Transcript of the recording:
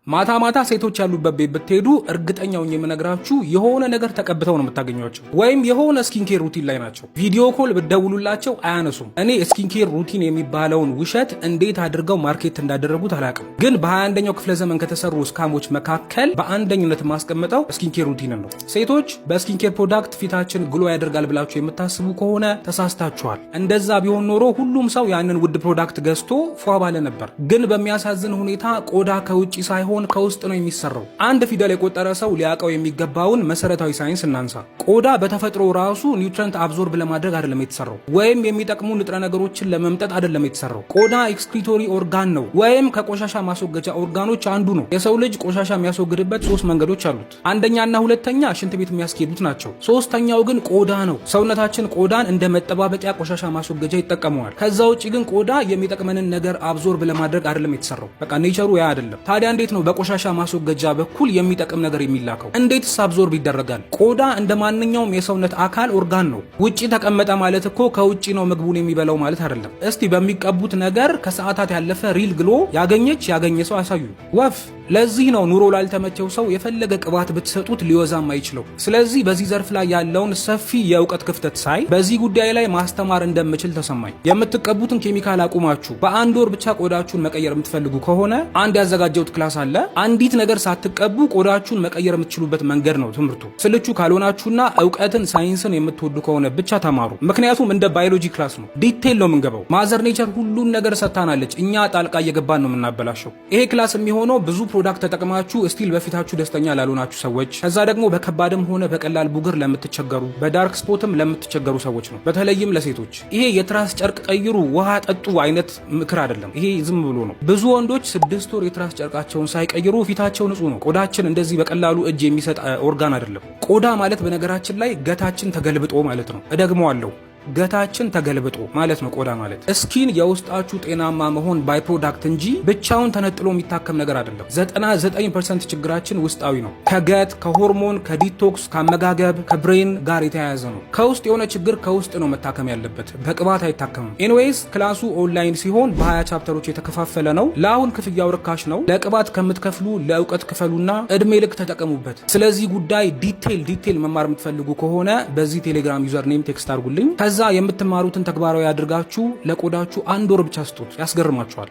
ማታ ማታ ሴቶች ያሉበት ቤት ብትሄዱ እርግጠኛው የምነግራችሁ የሆነ ነገር ተቀብተው ነው የምታገኟቸው፣ ወይም የሆነ ስኪንኬር ሩቲን ላይ ናቸው። ቪዲዮ ኮል ብትደውሉላቸው አያነሱም። እኔ ስኪንኬር ሩቲን የሚባለውን ውሸት እንዴት አድርገው ማርኬት እንዳደረጉት አላውቅም፣ ግን በ21ኛው ክፍለ ዘመን ከተሰሩ ስካሞች መካከል በአንደኝነት ማስቀምጠው ስኪንኬር ሩቲን ነው። ሴቶች በስኪንኬር ፕሮዳክት ፊታችን ግሎ ያደርጋል ብላችሁ የምታስቡ ከሆነ ተሳስታችኋል። እንደዛ ቢሆን ኖሮ ሁሉም ሰው ያንን ውድ ፕሮዳክት ገዝቶ ፏ ባለ ነበር። ግን በሚያሳዝን ሁኔታ ቆዳ ከውጪ ሳይሆን ከውስጥ ነው የሚሰራው። አንድ ፊደል የቆጠረ ሰው ሊያውቀው የሚገባውን መሰረታዊ ሳይንስ እናንሳ። ቆዳ በተፈጥሮ ራሱ ኒውትረንት አብዞርብ ለማድረግ አይደለም የተሰራው፣ ወይም የሚጠቅሙ ንጥረ ነገሮችን ለመምጠጥ አይደለም የተሰራው። ቆዳ ኤክስክሪቶሪ ኦርጋን ነው፣ ወይም ከቆሻሻ ማስወገጃ ኦርጋኖች አንዱ ነው። የሰው ልጅ ቆሻሻ የሚያስወግድበት 3 መንገዶች አሉት። አንደኛና ሁለተኛ ሽንት ቤት የሚያስኬዱት ናቸው። ሶስተኛው ግን ቆዳ ነው። ሰውነታችን ቆዳን እንደ መጠባበቂያ ቆሻሻ ማስወገጃ ይጠቀመዋል። ከዛ ውጪ ግን ቆዳ የሚጠቅመንን ነገር አብዞርብ ለማድረግ አይደለም የተሰራው። በቃ ኔቸሩ ያ አይደለም። ታዲያ እንዴት ነው በቆሻሻ ማስወገጃ በኩል የሚጠቅም ነገር የሚላከው? እንዴትስ አብዞርብ ይደረጋል? ቆዳ እንደ ማንኛውም የሰውነት አካል ኦርጋን ነው። ውጪ ተቀመጠ ማለት እኮ ከውጪ ነው ምግቡን የሚበላው ማለት አይደለም። እስቲ በሚቀቡት ነገር ከሰዓታት ያለፈ ሪል ግሎ ያገኘ ሰው አሳዩ። ወፍ ለዚህ ነው ኑሮ ላልተመቸው ሰው የፈለገ ቅባት ብትሰጡት ሊወዛም አይችለው። ስለዚህ በዚህ ዘርፍ ላይ ያለውን ሰፊ የእውቀት ክፍተት ሳይ በዚህ ጉዳይ ላይ ማስተማር እንደምችል ተሰማኝ። የምትቀቡትን ኬሚካል አቁማችሁ በአንድ ወር ብቻ ቆዳችሁን መቀየር የምትፈልጉ ከሆነ አንድ ያዘጋጀሁት ክላስ አለ። አንዲት ነገር ሳትቀቡ ቆዳችሁን መቀየር የምትችሉበት መንገድ ነው ትምህርቱ። ስልቹ ካልሆናችሁና እውቀትን ሳይንስን የምትወዱ ከሆነ ብቻ ተማሩ። ምክንያቱም እንደ ባዮሎጂ ክላስ ነው፣ ዲቴል ነው የምንገባው። ማዘር ኔቸር ሁሉን ነገር ሰጥታናለች፣ እኛ ጣልቃ እየገባን ነው የምናበላሸው። ይሄ ክላስ የሚሆነው ብዙ ፕሮዳክት ተጠቅማችሁ ስቲል በፊታችሁ ደስተኛ ላልሆናችሁ ሰዎች፣ ከዛ ደግሞ በከባድም ሆነ በቀላል ቡግር ለምትቸገሩ፣ በዳርክ ስፖትም ለምትቸገሩ ሰዎች ነው። በተለይም ለሴቶች ይሄ የትራስ ጨርቅ ቀይሩ ውሃ ጠጡ አይነት ምክር አይደለም። ይሄ ዝም ብሎ ነው። ብዙ ወንዶች 6 ወር የትራስ ጨርቃቸውን ሳይቀይሩ ፊታቸው ንጹህ ነው። ቆዳችን እንደዚህ በቀላሉ እጅ የሚሰጥ ኦርጋን አይደለም። ቆዳ ማለት በነገራችን ላይ ገታችን ተገልብጦ ማለት ነው። እደግመዋለሁ፣ ገታችን ተገልብጦ ማለት ነው ቆዳ ማለት። እስኪን የውስጣችሁ ጤናማ መሆን ባይ ፕሮዳክት እንጂ ብቻውን ተነጥሎ የሚታከም ነገር አይደለም። 99% ችግራችን ውስጣዊ ነው። ከገት፣ ከሆርሞን፣ ከዲቶክስ፣ ከአመጋገብ፣ ከብሬን ጋር የተያያዘ ነው። ከውስጥ የሆነ ችግር ከውስጥ ነው መታከም ያለበት፣ በቅባት አይታከምም። ኤኒዌይስ ክላሱ ኦንላይን ሲሆን በ20 ቻፕተሮች የተከፋፈለ ነው። ለአሁን ክፍያው ርካሽ ነው። ለቅባት ከምትከፍሉ ለእውቀት ክፈሉና እድሜ ልክ ተጠቀሙበት። ስለዚህ ጉዳይ ዲቴል መማር የምትፈልጉ ከሆነ በዚህ ቴሌግራም ዩዘር ኔም ቴክስት አድርጉልኝ። ከዛ የምትማሩትን ተግባራዊ አድርጋችሁ ለቆዳችሁ 1 ወር ብቻ ስጡት፣ ያስገርማችኋል።